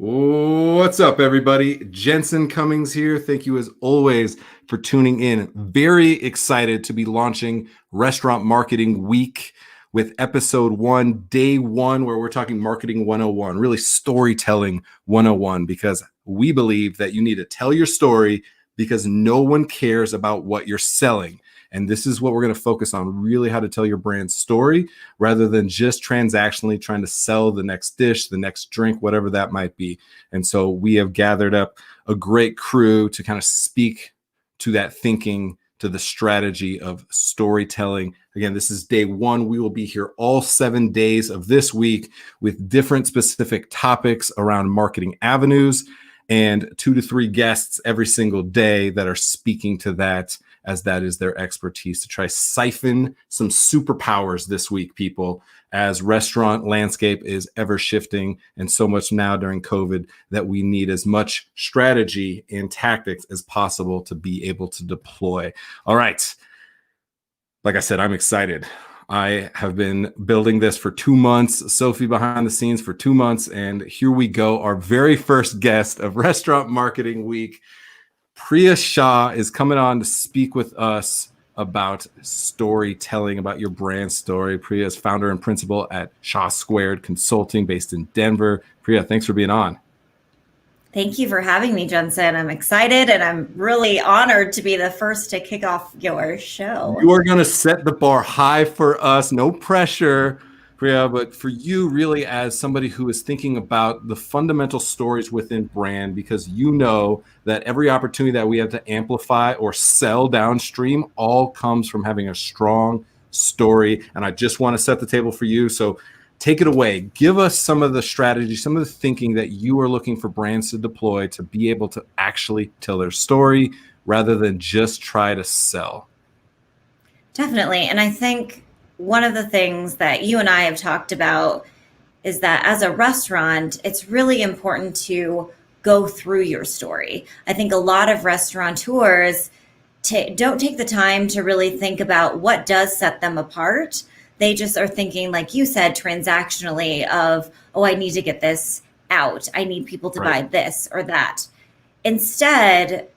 What's up, everybody? Jensen Cummings here. Thank you, as always, for tuning in. Very excited to be launching Restaurant Marketing Week with episode 1, day 1, where we're talking marketing 101, really storytelling 101, because we believe that you need to tell your story because no one cares about what you're selling. And this is what we're going to focus on, really how to tell your brand story rather than just transactionally trying to sell the next dish, the next drink, whatever that might be. And so we have gathered up a great crew to kind of speak to that thinking, to the strategy of storytelling. Again, this is day 1. We will be here all 7 days of this week with different specific topics around marketing avenues and 2 to 3 guests every single day that are speaking to that, as that is their expertise, to try siphon some superpowers this week, people, as restaurant landscape is ever shifting and so much now during COVID that we need as much strategy and tactics as possible to be able to deploy. All right. Like I said, I'm excited. I have been building this for 2 months, Sophie behind the scenes for 2 months, and here we go. Our very first guest of Restaurant Marketing Week, Priya Shah, is coming on to speak with us about storytelling, about your brand story. Priya is founder and principal at ShahSquared Consulting based in Denver. Priya, thanks for being on. Thank you for having me, Jensen. I'm excited and I'm really honored to be the first to kick off your show. You are going to set the bar high for us. No pressure, Priya, but for you really as somebody who is thinking about the fundamental stories within brand, because you know that every opportunity that we have to amplify or sell downstream all comes from having a strong story. And I just want to set the table for you. So take it away. Give us some of the strategy, some of the thinking that you are looking for brands to deploy to be able to actually tell their story rather than just try to sell. Definitely. And I think one of the things that you and I have talked about is that as a restaurant, it's really important to go through your story. I think a lot of restaurateurs don't take the time to really think about what does set them apart. They just are thinking, like you said, transactionally of, oh, I need to get this out. I need people to buy this or that. Instead,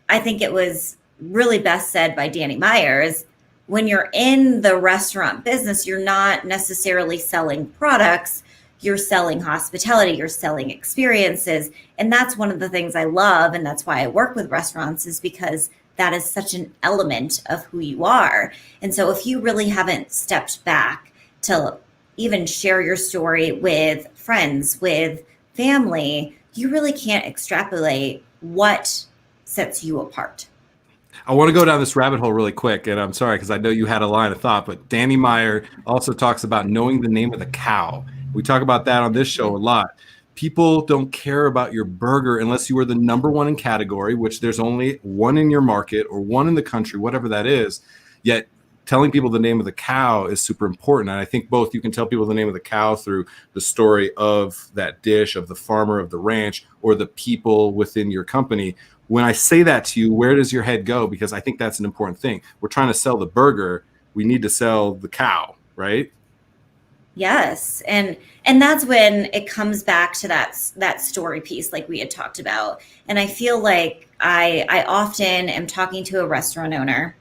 I think it was really best said by Danny Myers, when you're in the restaurant business, you're not necessarily selling products, you're selling hospitality, you're selling experiences. And that's one of the things I love. And that's why I work with restaurants, is because that is such an element of who you are. And so if you really haven't stepped back to even share your story with friends, with family, you really can't extrapolate what sets you apart. I want to go down this rabbit hole really quick, and I'm sorry because I know you had a line of thought, but Danny Meyer also talks about knowing the name of the cow. We talk about that on this show a lot. People don't care about your burger unless you are the number 1 in category, which there's only 1 in your market or 1 in the country, whatever that is. Yet telling people the name of the cow is super important. And I think both you can tell people the name of the cow through the story of that dish, of the farmer, of the ranch, or the people within your company. When I say that to you, where does your head go? Because I think that's an important thing. We're trying to sell the burger. We need to sell the cow, right? Yes. And that's when it comes back to that story piece like we had talked about. And I feel like I often am talking to a restaurant owner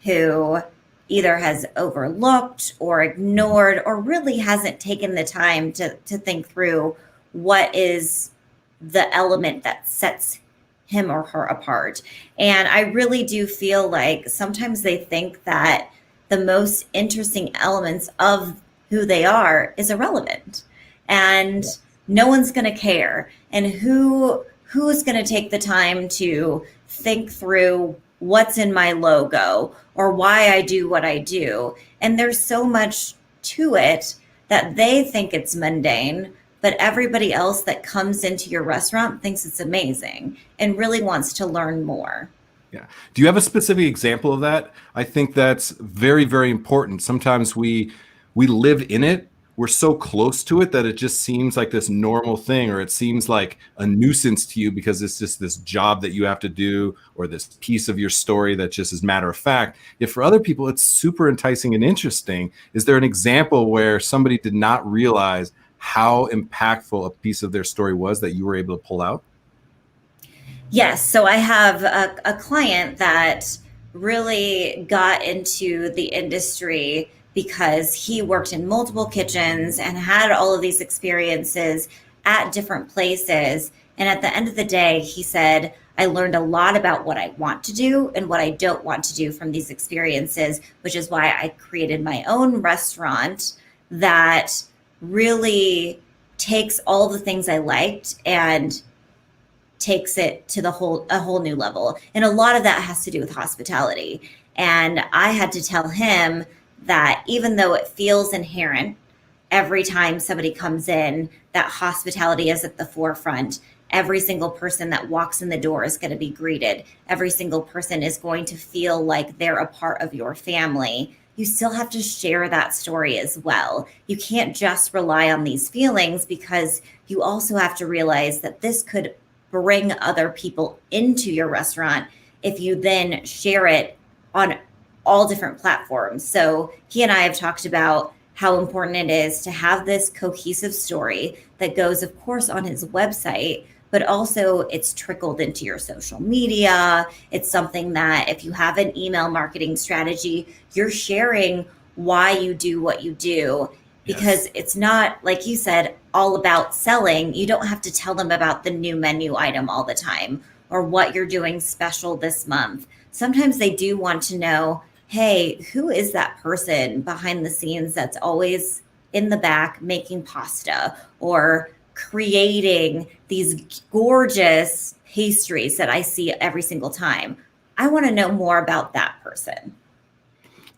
who either has overlooked or ignored or really hasn't taken the time to think through what is the element that sets him or her apart. And I really do feel like sometimes they think that the most interesting elements of who they are is irrelevant and no one's going to care. And who's going to take the time to think through what's in my logo or why I do what I do? And there's so much to it that they think it's mundane, but everybody else that comes into your restaurant thinks it's amazing and really wants to learn more. Yeah. Do you have a specific example of that? I think that's very, very important. Sometimes we live in it. We're so close to it that it just seems like this normal thing, or it seems like a nuisance to you because it's just this job that you have to do, or this piece of your story that just is matter of fact. If for other people, it's super enticing and interesting. Is there an example where somebody did not realize how impactful a piece of their story was that you were able to pull out? Yes. So I have a client that really got into the industry because he worked in multiple kitchens and had all of these experiences at different places. And at the end of the day, he said, I learned a lot about what I want to do and what I don't want to do from these experiences, which is why I created my own restaurant that really takes all the things I liked and takes it to a whole new level. And a lot of that has to do with hospitality. And I had to tell him that even though it feels inherent every time somebody comes in, that hospitality is at the forefront. Every single person that walks in the door is going to be greeted. Every single person is going to feel like they're a part of your family. You still have to share that story as well. You can't just rely on these feelings, because you also have to realize that this could bring other people into your restaurant if you then share it on all different platforms. So he and I have talked about how important it is to have this cohesive story that goes, of course, on his website, but also it's trickled into your social media. It's something that if you have an email marketing strategy, you're sharing why you do what you do. Because it's not, like you said, all about selling. You don't have to tell them about the new menu item all the time or what you're doing special this month. Sometimes they do want to know, hey, who is that person behind the scenes that's always in the back making pasta or creating these gorgeous pastries that I see every single time? I want to know more about that person.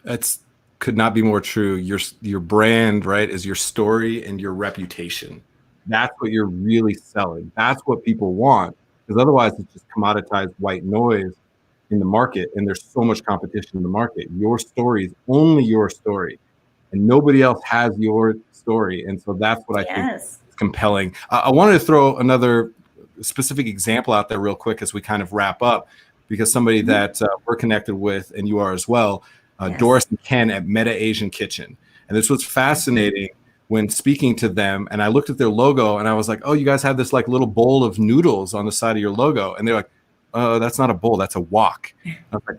That's could not be more true. Your brand, right, is your story and your reputation. That's what you're really selling. That's what people want. Because otherwise it's just commoditized white noise in the market, and there's so much competition in the market. Your story is only your story, and nobody else has your story. And so that's what I think is compelling. I wanted to throw another specific example out there real quick as we kind of wrap up, because somebody that we're connected with, and you are as well, Doris and Ken at Meta Asian Kitchen. And this was fascinating when speaking to them. And I looked at their logo and I was like, oh, you guys have this like little bowl of noodles on the side of your logo. And they're like, that's not a bowl, that's a wok. I was like,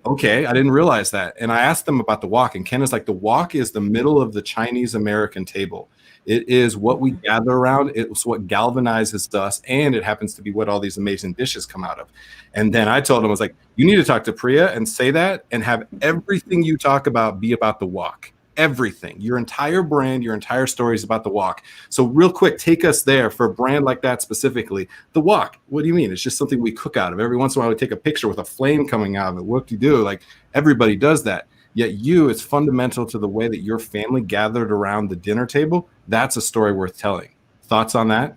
okay, I didn't realize that. And I asked them about the wok, and Ken is like, the wok is the middle of the Chinese American table. It is what we gather around. It's what galvanizes us. And it happens to be what all these amazing dishes come out of. And then I told him, I was like, you need to talk to Priya and say that and have everything you talk about be about the wok. Everything. Your entire brand, your entire story is about the wok. So real quick, take us there for a brand like that specifically. The wok, what do you mean? It's just something we cook out of. Every once in a while we take a picture with a flame coming out of it. What do you do? Like, everybody does that. Yet it's fundamental to the way that your family gathered around the dinner table. That's a story worth telling. Thoughts on that?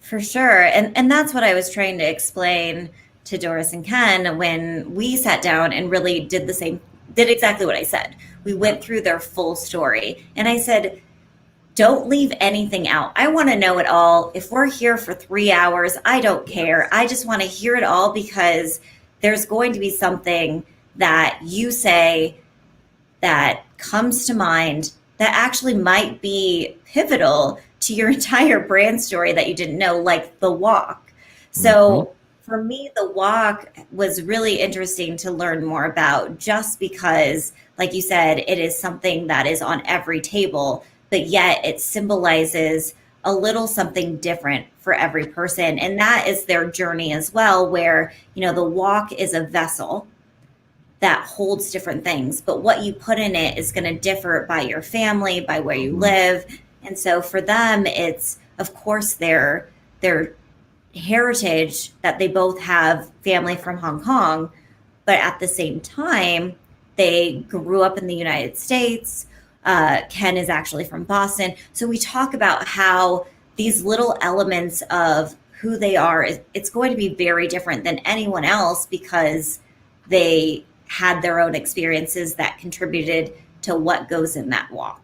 For sure. And that's what I was trying to explain to Doris and Ken when we sat down and really did exactly what I said. We went through their full story. And I said, don't leave anything out. I want to know it all. If we're here for 3 hours, I don't care. I just want to hear it all, because there's going to be something that you say that comes to mind that actually might be pivotal to your entire brand story that you didn't know, like the wok. So for me, the wok was really interesting to learn more about, just because, like you said, it is something that is on every table, but yet it symbolizes a little something different for every person. And that is their journey as well, where, the wok is a vessel that holds different things, but what you put in it is going to differ by your family, by where you live. And so for them, it's, of course, their heritage, that they both have family from Hong Kong, but at the same time, they grew up in the United States. Ken is actually from Boston. So we talk about how these little elements of who they are, it's going to be very different than anyone else, because they had their own experiences that contributed to what goes in that wok.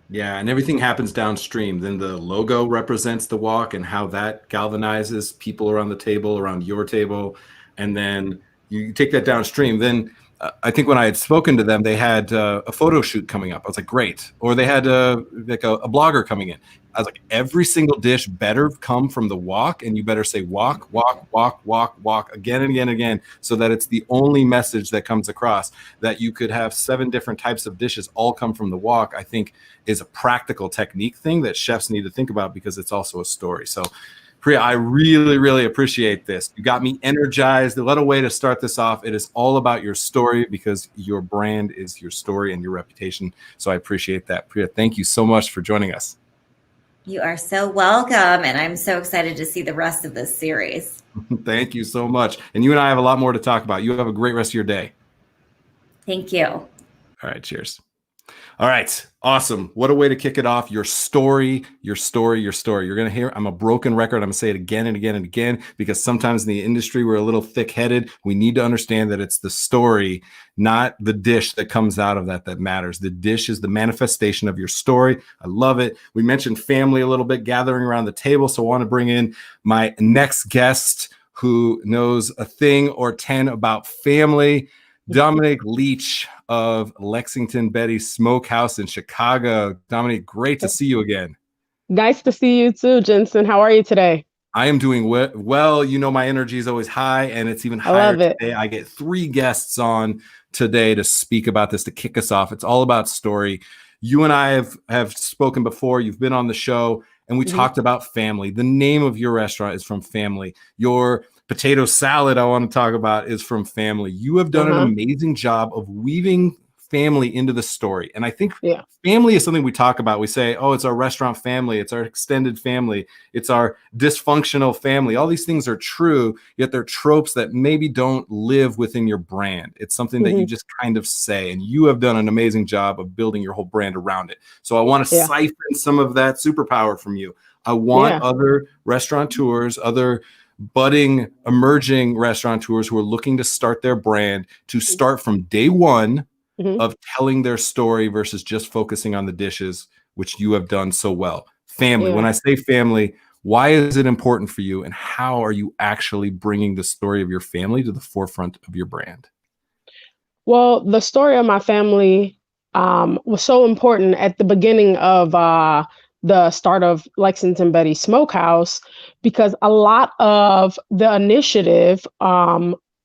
Yeah, and everything happens downstream. Then the logo represents the wok and how that galvanizes people around the table, around your table. And then you take that downstream. Then I think when I had spoken to them, they had a photo shoot coming up. I was like, great. Or they had a blogger coming in. I was like, every single dish better come from the wok, and you better say walk, walk, walk, walk, walk again and again and again, so that it's the only message that comes across. That you could have 7 different types of dishes all come from the wok, I think is a practical technique thing that chefs need to think about, because it's also a story. So Priya, I really, really appreciate this. You got me energized. What a way to start this off. It is all about your story, because your brand is your story and your reputation. So I appreciate that. Priya, thank you so much for joining us. You are so welcome. And I'm so excited to see the rest of this series. Thank you so much. And you and I have a lot more to talk about. You have a great rest of your day. Thank you. All right. Cheers. All right. Awesome. What a way to kick it off. Your story, your story, your story. You're going to hear, I'm a broken record. I'm going to say it again and again and again, because sometimes in the industry, we're a little thick-headed. We need to understand that it's the story, not the dish that comes out of that matters. The dish is the manifestation of your story. I love it. We mentioned family a little bit, gathering around the table. So I want to bring in my next guest, who knows a thing or 10 about family. Dominique Leach of Lexington Betty's Smokehouse in Chicago. Dominique, great to see you again. Nice to see you too, Jensen. How are you today? I am doing well. You know, my energy is always high, and it's even higher today. I get 3 guests on today to speak about this, to kick us off. It's all about story. You and I have spoken before. You've been on the show, and we talked about family. The name of your restaurant is from family. Your potato salad I want to talk about is from family. You have done an amazing job of weaving family into the story. And I think family is something we talk about. We say, oh, it's our restaurant family. It's our extended family. It's our dysfunctional family. All these things are true, yet they're tropes that maybe don't live within your brand. It's something that you just kind of say, and you have done an amazing job of building your whole brand around it. So I want to siphon some of that superpower from you. I want other restaurateurs, other budding, emerging restaurateurs who are looking to start their brand to start from day one of telling their story versus just focusing on the dishes, which you have done so well. Family. When I say family, why is it important for you, and how are you actually bringing the story of your family to the forefront of your brand? Well, the story of my family was so important at the beginning of the start of Lexington Betty Smokehouse, because a lot of the initiative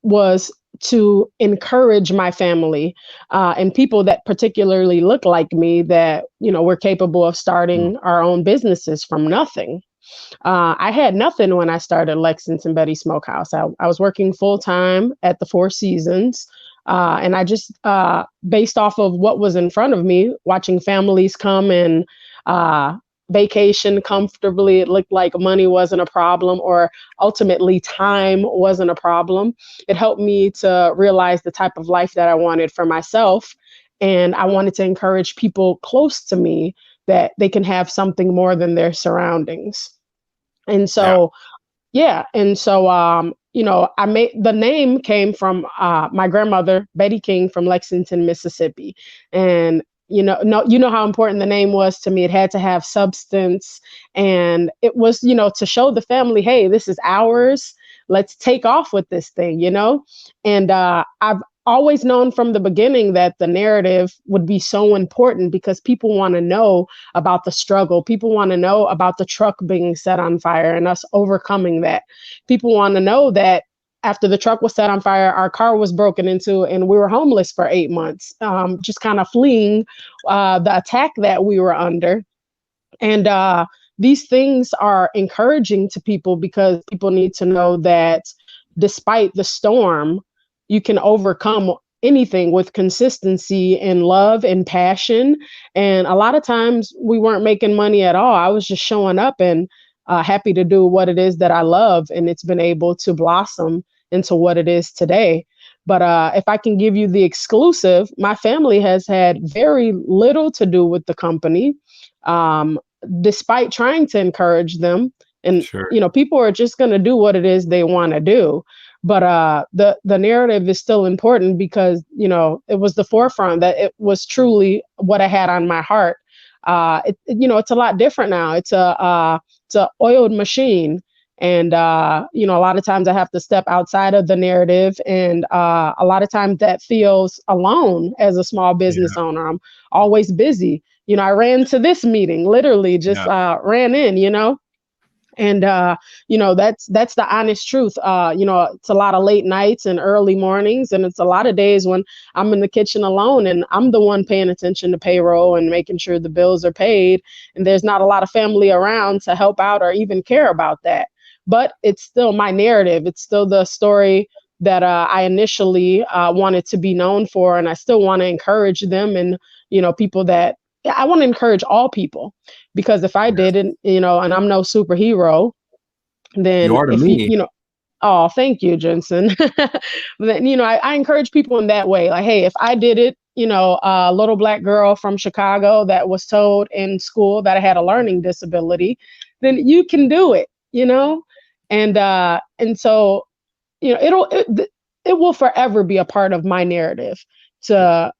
was to encourage my family and people that particularly look like me, that, you know, we're capable of starting our own businesses from nothing. I had nothing when I started Lexington Betty Smokehouse. I was working full time at the Four Seasons. And I just, based off of what was in front of me, watching families come and vacation comfortably, it looked like money wasn't a problem, or ultimately time wasn't a problem. It helped me to realize the type of life that I wanted for myself. And I wanted to encourage people close to me that they can have something more than their surroundings. And so, you know, the name came from my grandmother, Betty King, from Lexington, Mississippi. And you know how important the name was to me. It had to have substance, and it was, you know, to show the family, hey, this is ours. Let's take off with this thing, you know. And I've always known from the beginning that the narrative would be so important, because people want to know about the struggle. People want to know about the truck being set on fire and us overcoming that. People want to know that after the truck was set on fire, our car was broken into and we were homeless for 8 months, just kind of fleeing the attack that we were under. And these things are encouraging to people, because people need to know that despite the storm, you can overcome anything with consistency and love and passion. And a lot of times we weren't making money at all. I was just showing up and happy to do what it is that I love. And it's been able to blossom into what it is today. But if I can give you the exclusive, my family has had very little to do with the company, despite trying to encourage them. And, you know, people are just going to do what it is they want to do. But the narrative is still important, because, you know, it was the forefront, that it was truly what I had on my heart. You know, it's a lot different now. It's a oiled machine. And, you know, a lot of times I have to step outside of the narrative. And a lot of times that feels alone as a small business owner. I'm always busy. I ran to this meeting, literally just ran in, and that's the honest truth. It's a lot of late nights and early mornings, and it's a lot of days when I'm in the kitchen alone and I'm the one paying attention to payroll and making sure the bills are paid, and there's not a lot of family around to help out or even care about that. But it's still my narrative. It's still the story that I initially wanted to be known for, and I still want to encourage them, and people that I want to encourage all people, because if I didn't, and I'm no superhero, then You are to if me. oh, thank you, Jensen. Then, I encourage people in that way. Like, hey, if I did it, a little Black girl from Chicago that was told in school that I had a learning disability, then you can do it, and so, it will forever be a part of my narrative to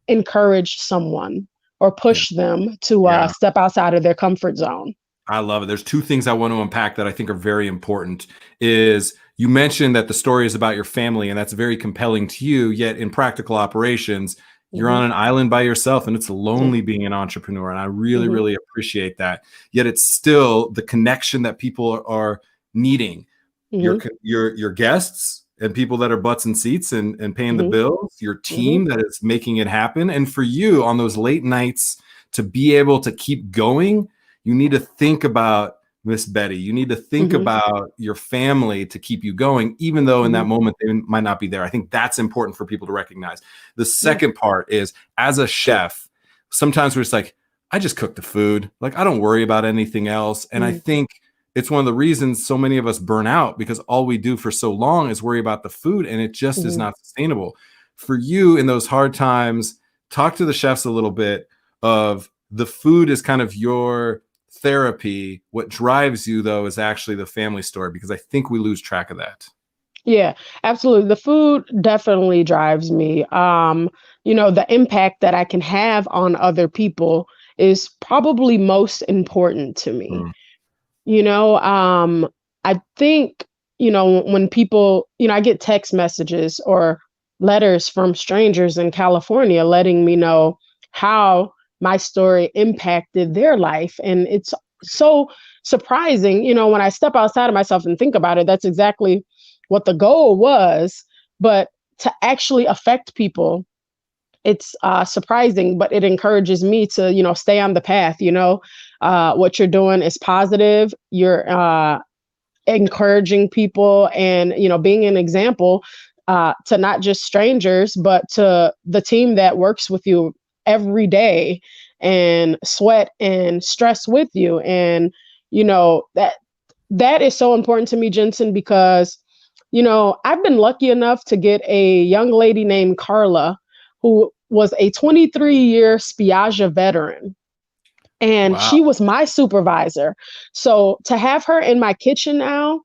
encourage someone or push them to step outside of their comfort zone. I love it. There's two things I want to unpack that I think are very important. Is you mentioned that the story is about your family, and that's very compelling to you, yet in practical operations, you're on an island by yourself, and it's lonely being an entrepreneur. And I really, really appreciate that. Yet it's still the connection that people are needing. Your guests and people that are butts and seats and paying the bills, your team that is making it happen. And for you on those late nights to be able to keep going, you need to think about Miss Betty. You need to think about your family to keep you going, even though in that moment they might not be there. I think that's important for people to recognize. The second part is, as a chef, sometimes we're just like, I just cook the food. Like, I don't worry about anything else. And I think it's one of the reasons so many of us burn out, because all we do for so long is worry about the food, and it just is not sustainable. For you in those hard times, talk to the chefs a little bit of the food is kind of your therapy. What drives you, though, is actually the family story, because I think we lose track of that. Yeah, absolutely. The food definitely drives me. The impact that I can have on other people is probably most important to me. I think, when people, I get text messages or letters from strangers in California letting me know how my story impacted their life. And it's so surprising, when I step outside of myself and think about it, that's exactly what the goal was. But to actually affect people, it's surprising, but it encourages me to, stay on the path. What you're doing is positive. You're encouraging people and, being an example to not just strangers, but to the team that works with you every day and sweat and stress with you. And, that is so important to me, Jensen, because, I've been lucky enough to get a young lady named Carla, who was a 23-year Spiaggia veteran. And she was my supervisor. So to have her in my kitchen now,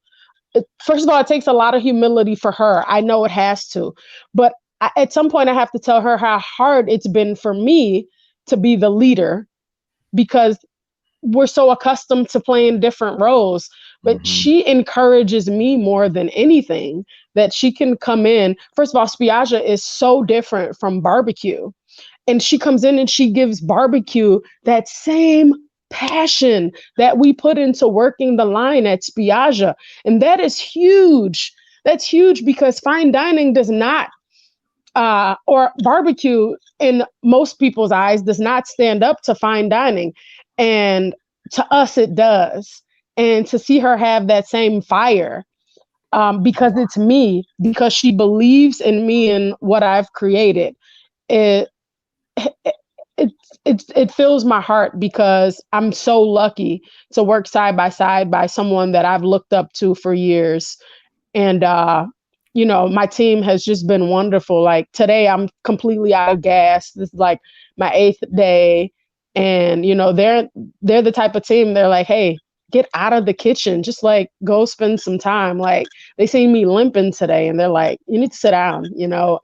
first of all, it takes a lot of humility for her. I know it has to. But at some point, I have to tell her how hard it's been for me to be the leader, because we're so accustomed to playing different roles. But she encourages me more than anything, that she can come in. First of all, Spiaggia is so different from barbecue. And she comes in and she gives barbecue that same passion that we put into working the line at Spiaggia. And that is huge. That's huge, because fine dining does not, or barbecue in most people's eyes, does not stand up to fine dining. And to us, it does. And to see her have that same fire, because it's me, because she believes in me and what I've created, it fills my heart, because I'm so lucky to work side by side by someone that I've looked up to for years. And, my team has just been wonderful. Like today, I'm completely out of gas. This is like my 8th day. And, they're the type of team, they're like, hey, get out of the kitchen, just like go spend some time. Like they see me limping today and they're like, you need to sit down,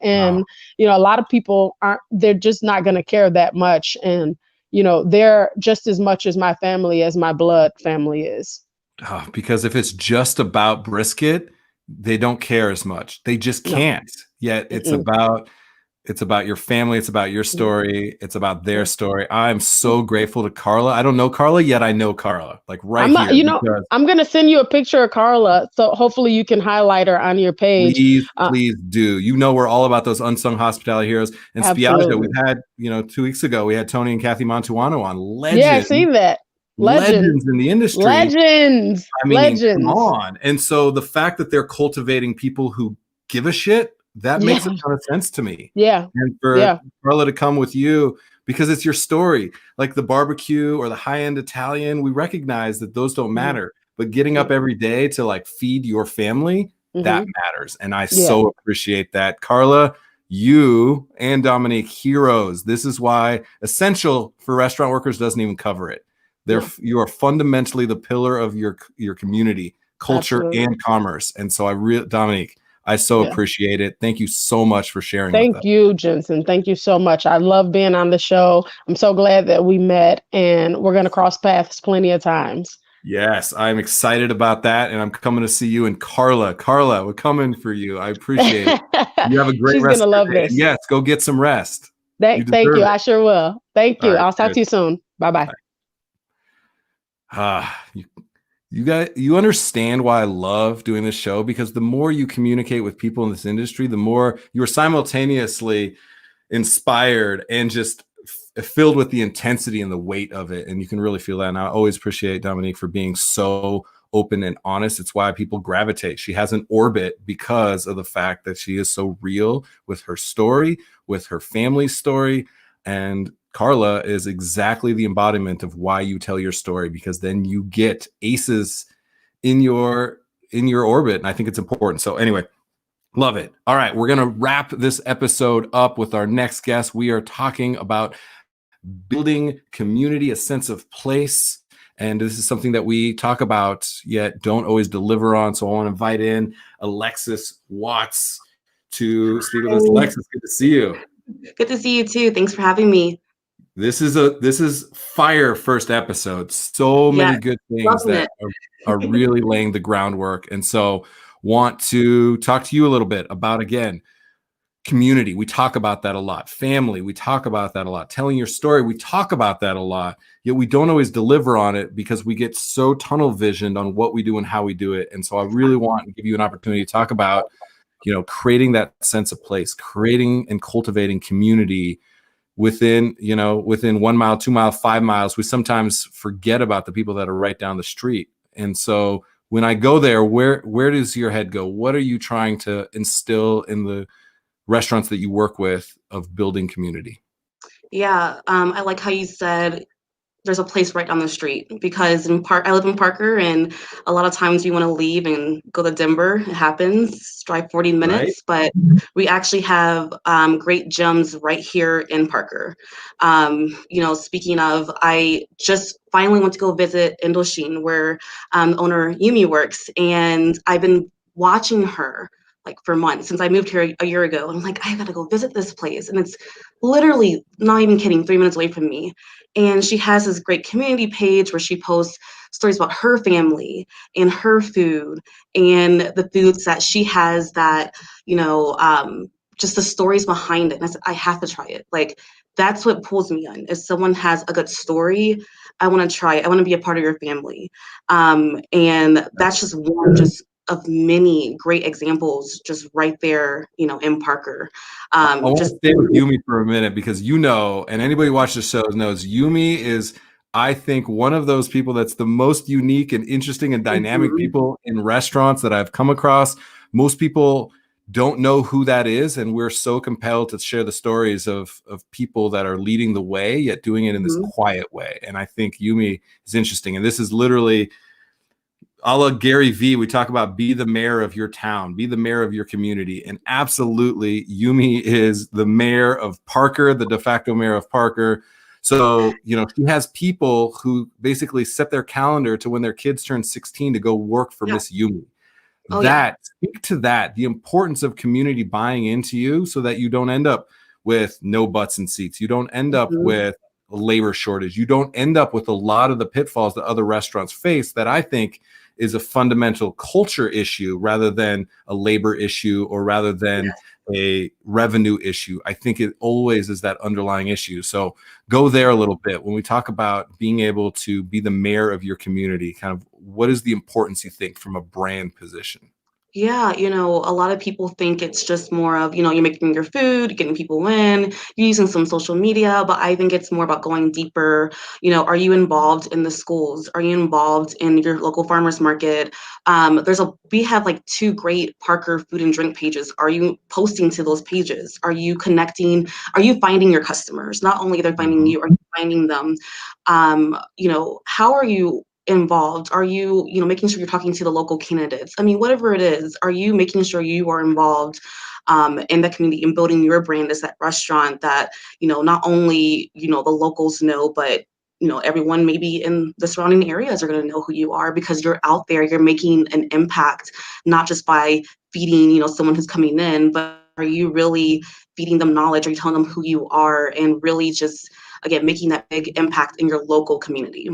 and, a lot of people they're just not going to care that much. And, they're just as much as my family as my blood family is. Because if it's just about brisket, they don't care as much. They just can't. Yet it's about It's about your family. It's about your story. It's about their story. I'm so grateful to Carla. I don't know Carla yet. I know Carla like right here. Because I'm going to send you a picture of Carla. So hopefully you can highlight her on your page. Please do. You know, we're all about those unsung hospitality heroes. And Spiaggia, we've had, 2 weeks ago, we had Tony and Kathy Montuano on. Legends. Yeah, I've seen that. Legends in the industry. Legends. I mean, come on. And so the fact that they're cultivating people who give a shit, that makes a ton of sense to me. Yeah. And for Carla to come with you, because it's your story, like the barbecue or the high-end Italian, we recognize that those don't matter. But getting up every day to like feed your family, that matters. And I so appreciate that. Carla, you and Dominique, heroes. This is why Essential for Restaurant Workers doesn't even cover it. You are fundamentally the pillar of your community, culture, and commerce. And so Dominique, I so appreciate it. Thank you so much for sharing. Thank you, Jensen. Thank you so much. I love being on the show. I'm so glad that we met, and we're going to cross paths plenty of times. Yes, I'm excited about that, and I'm coming to see you. And Carla, we're coming for you. I appreciate it. You have a great rest. She's going to love this. Yes, go get some rest. Thank you. I sure will. Thank you. Right, I'll talk to you soon. Bye-bye. You understand why I love doing this show, because the more you communicate with people in this industry, the more you're simultaneously inspired and just filled with the intensity and the weight of it. And you can really feel that. And I always appreciate Dominique for being so open and honest. It's why people gravitate. She has an orbit because of the fact that she is so real with her story, with her family's story. And Carla is exactly the embodiment of why you tell your story, because then you get aces in your orbit. And I think it's important. So anyway, love it. All right. We're going to wrap this episode up with our next guest. We are talking about building community, a sense of place. And this is something that we talk about yet don't always deliver on. So I want to invite in Alexis Watts to speak with us. Alexis, good to see you. Good to see you too. Thanks for having me. This is fire first episode. So many good things that are really laying the groundwork. And so want to talk to you a little bit about, again, community. We talk about that a lot. Family, we talk about that a lot. Telling your story, we talk about that a lot. Yet we don't always deliver on it because we get so tunnel visioned on what we do and how we do it. And so I really want to give you an opportunity to talk about, creating that sense of place, creating and cultivating community within 1 mile, 2 miles, 5 miles. We sometimes forget about the people that are right down the street. And so when I go there, where does your head go? What are you trying to instill in the restaurants that you work with of building community? Yeah, I like how you said there's a place right down the street, because I live in Parker, and a lot of times you want to leave and go to Denver. It happens, drive 40 minutes, right? But we actually have great gems right here in Parker. Speaking of, I just finally went to go visit Indochine, where owner Yumi works, and I've been watching her like for months since I moved here a year ago. I'm like, I gotta go visit this place. And it's literally, not even kidding, 3 minutes away from me. And she has this great community page where she posts stories about her family and her food and the foods that she has that, just the stories behind it. And I said, I have to try it. Like, that's what pulls me in. If someone has a good story, I want to try it. I want to be a part of your family. And that's just one of many great examples just right there, in Parker. I want to stay with Yumi for a minute, because and anybody who watches the show knows Yumi is, I think, one of those people that's the most unique and interesting and dynamic people in restaurants that I've come across. Most people don't know who that is, and we're so compelled to share the stories of people that are leading the way, yet doing it in this quiet way. And I think Yumi is interesting. And this is literally a la Gary Vee. We talk about be the mayor of your town, be the mayor of your community. And absolutely, Yumi is the mayor of Parker, the de facto mayor of Parker. So, she has people who basically set their calendar to when their kids turn 16 to go work for Miss Yumi. Speak to that, the importance of community buying into you so that you don't end up with no butts and seats. You don't end up with a labor shortage. You don't end up with a lot of the pitfalls that other restaurants face that I think is a fundamental culture issue rather than a labor issue, or rather than a revenue issue. I think it always is that underlying issue. So go there a little bit. When we talk about being able to be the mayor of your community, kind of what is the importance you think from a brand position? Yeah, a lot of people think it's just more of, you're making your food, getting people in, you're using some social media, but I think it's more about going deeper. Are you involved in the schools? Are you involved in your local farmers market? We have like 2 great Parker food and drink pages. Are you posting to those pages? Are you connecting? Are you finding your customers? Not only they're finding you, are you finding them? How are you involved? Are you, making sure you're talking to the local candidates? I mean, whatever it is, are you making sure you are involved in the community and building your brand as that restaurant that, not only, the locals know, but everyone maybe in the surrounding areas are going to know who you are because you're out there, you're making an impact, not just by feeding, someone who's coming in, but are you really feeding them knowledge? Are you telling them who you are and really just, again, making that big impact in your local community?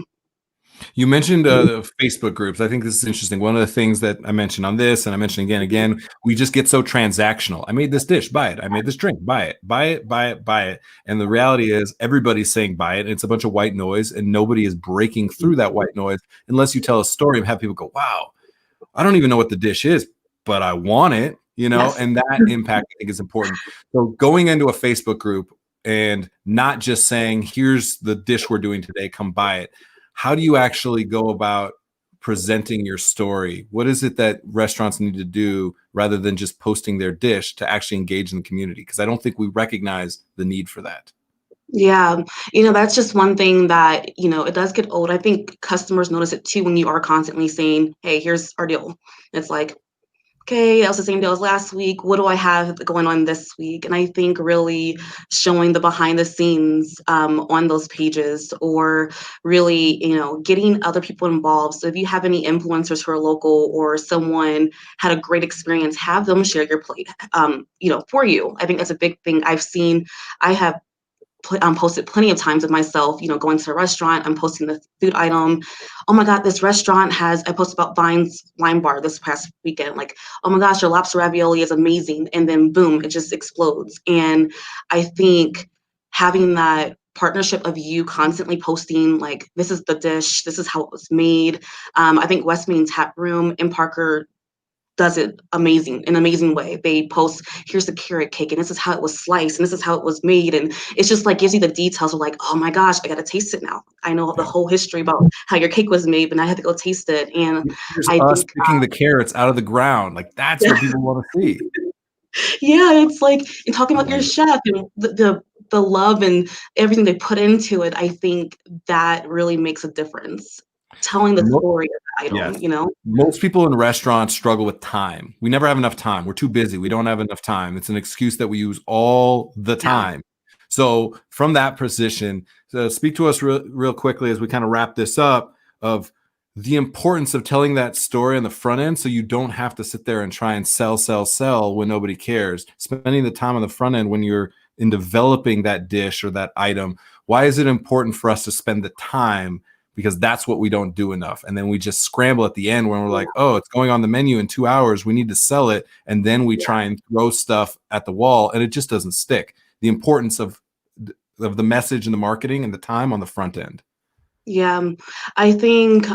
You mentioned Facebook groups. I think this is interesting. One of the things that I mentioned on this, and I mentioned again, we just get so transactional. I made this dish, buy it. I made this drink, buy it, buy it, buy it, buy it. And the reality is everybody's saying buy it. And it's a bunch of white noise and nobody is breaking through that white noise unless you tell a story and have people go, wow, I don't even know what the dish is, but I want it, Yes. and that impact I think is important. So going into a Facebook group and not just saying, here's the dish we're doing today, come buy it. How do you actually go about presenting your story? What is it that restaurants need to do rather than just posting their dish to actually engage in the community? Because I don't think we recognize the need for that. Yeah, that's just one thing that, it does get old. I think customers notice it too when you are constantly saying, hey, here's our deal. It's like, okay, that was the same deal as last week. What do I have going on this week? And I think really showing the behind the scenes on those pages or really, getting other people involved. So if you have any influencers who are local or someone had a great experience, have them share your plate, for you. I think that's a big thing I've seen. I have posted plenty of times of myself, going to a restaurant, I'm posting the food item. Oh my God, this restaurant I posted about Vine's Wine Bar this past weekend. Like, oh my gosh, your lobster ravioli is amazing. And then boom, it just explodes. And I think having that partnership of you constantly posting, like, this is the dish, this is how it was made. I think West Main Tap Room in Parker does it in an amazing way. They post, here's the carrot cake, and this is how it was sliced, and this is how it was made. And it's just like gives you the details of like, oh my gosh, I gotta taste it now. I know the whole history about how your cake was made, but I had to go taste it. And Here's I us think picking the carrots out of the ground. Like that's what people want to see. yeah, it's like you're talking about your chef and the love and everything they put into it. I think that really makes a difference. Telling the story of the item, Yes. Most people in restaurants struggle with time. We never have enough time. We're too busy. We don't have enough time. It's an excuse that we use all the time. So from that position, speak to us real quickly as we kind of wrap this up of the importance of telling that story on the front end so you don't have to sit there and try and sell when nobody cares. Spending the time on the front end when you're in developing that dish or that item. Why is it important for us to spend the time? Because that's what we don't do enough. And then we just scramble at the end when we're like, oh, it's going on the menu in 2 hours. We need to sell it. And then we try and throw stuff at the wall and it just doesn't stick. The importance of the message and the marketing and the time on the front end. Yeah, I think,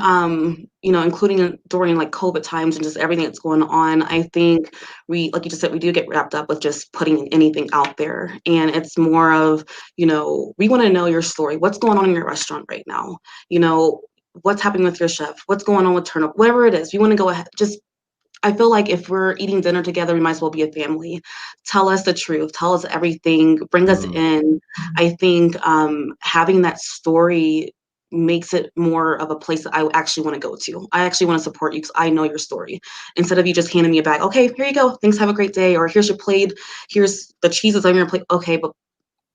including during like COVID times and just everything that's going on, I think like you just said, we do get wrapped up with just putting anything out there. And it's more of, we want to know your story. What's going on in your restaurant right now? What's happening with your chef? What's going on with turnover? Whatever it is, we want to go ahead. I feel like if we're eating dinner together, we might as well be a family. Tell us the truth. Tell us everything. Bring us in. I think having that story makes it more of a place that I actually want to go to. I actually want to support you because I know your story. Instead of you just handing me a bag, okay, here you go. Thanks, have a great day. Or here's your plate. Here's the cheeses on your plate. Okay, but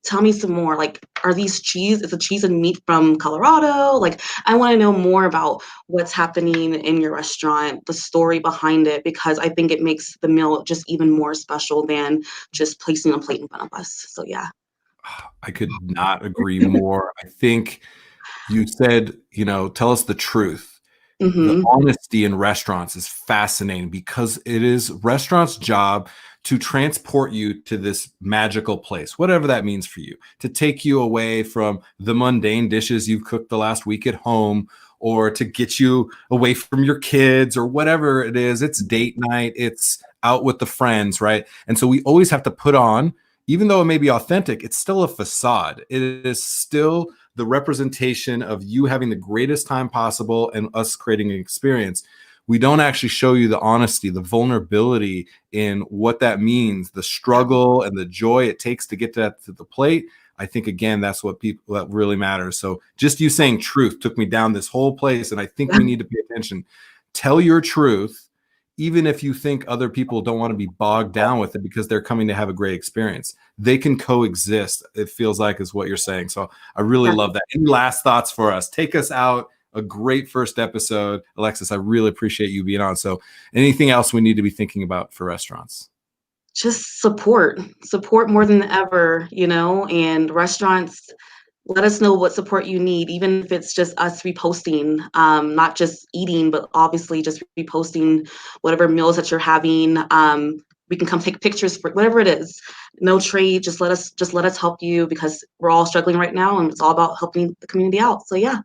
tell me some more. Like, are these cheese? Is the cheese and meat from Colorado? Like, I want to know more about what's happening in your restaurant, the story behind it, because I think it makes the meal just even more special than just placing a plate in front of us. So yeah. I could not agree more. I think you said, tell us the truth. The Mhm. honesty in restaurants is fascinating because it is restaurants' job to transport you to this magical place, whatever that means for you, to take you away from the mundane dishes you've cooked the last week at home, or to get you away from your kids, or whatever it is. It's date night, it's out with the friends, right? And so we always have to put on, even though it may be authentic, it's still a facade. It is still the representation of you having the greatest time possible and us creating an experience. We don't actually show you the honesty, the vulnerability in what that means, the struggle and the joy it takes to get to the plate. I think, again, that's what really matters. So just you saying truth took me down this whole place, and I think we need to pay attention. Tell your truth, even if you think other people don't want to be bogged down with it because they're coming to have a great experience. They can coexist, it feels like, is what you're saying. So I really love that. Any last thoughts for us? Take us out. A great first episode. Alexis, I really appreciate you being on. So anything else we need to be thinking about for restaurants? Just support more than ever, and restaurants, let us know what support you need, even if it's just us reposting, not just eating, but obviously just reposting whatever meals that you're having. We can come take pictures for whatever it is. No trade, just let us help you, because we're all struggling right now, and it's all about helping the community out. So yeah.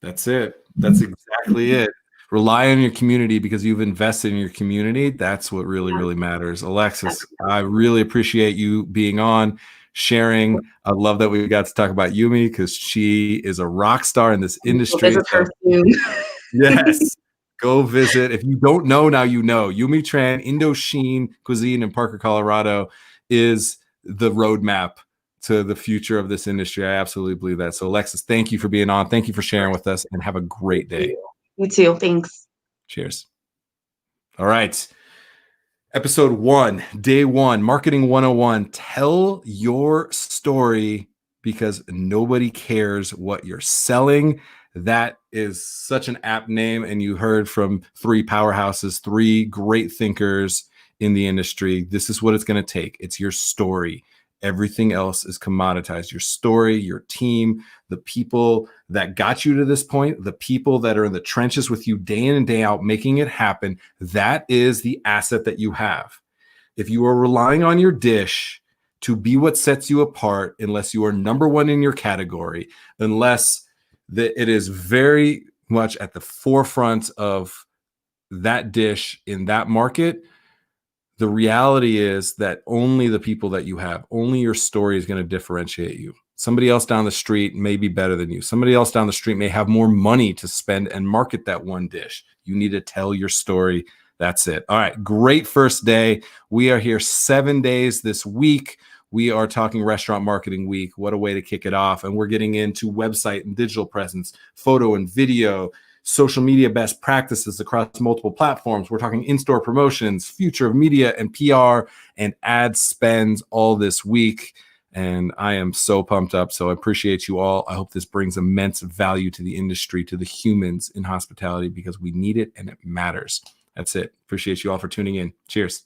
That's it. That's exactly it. Rely on your community because you've invested in your community. That's what really, really matters. Alexis, I really appreciate you being on, sharing. I love that we got to talk about Yumi because she is a rock star in this industry. Yes. Go visit. If you don't know, now you know. Yumi Tran, Indochine Cuisine in Parker, Colorado is the roadmap to the future of this industry. I absolutely believe that. So Alexis, thank you for being on. Thank you for sharing with us, and have a great day. You too. Thanks. Cheers. All right. Episode 1, day 1, Marketing 101. Tell your story because nobody cares what you're selling. That is such an apt name. And you heard from 3 powerhouses, 3 great thinkers in the industry. This is what it's going to take. It's your story. Everything else is commoditized. Your story, your team, the people that got you to this point, the people that are in the trenches with you day in and day out, making it happen. That is the asset that you have. If you are relying on your dish to be what sets you apart, unless you are number 1 in your category, unless it is very much at the forefront of that dish in that market, the reality is that only the people that you have, only your story is going to differentiate you. Somebody else down the street may be better than you. Somebody else down the street may have more money to spend and market that one dish. You need to tell your story. That's it. All right. Great first day. We are here 7 days this week. We are talking Restaurant Marketing Week. What a way to kick it off. And we're getting into website and digital presence, photo and video, social media best practices across multiple platforms. We're talking in-store promotions, future of media and PR, and ad spends all this week. And I am so pumped up. So I appreciate you all. I hope this brings immense value to the industry, to the humans in hospitality, because we need it and it matters. That's it. Appreciate you all for tuning in. Cheers.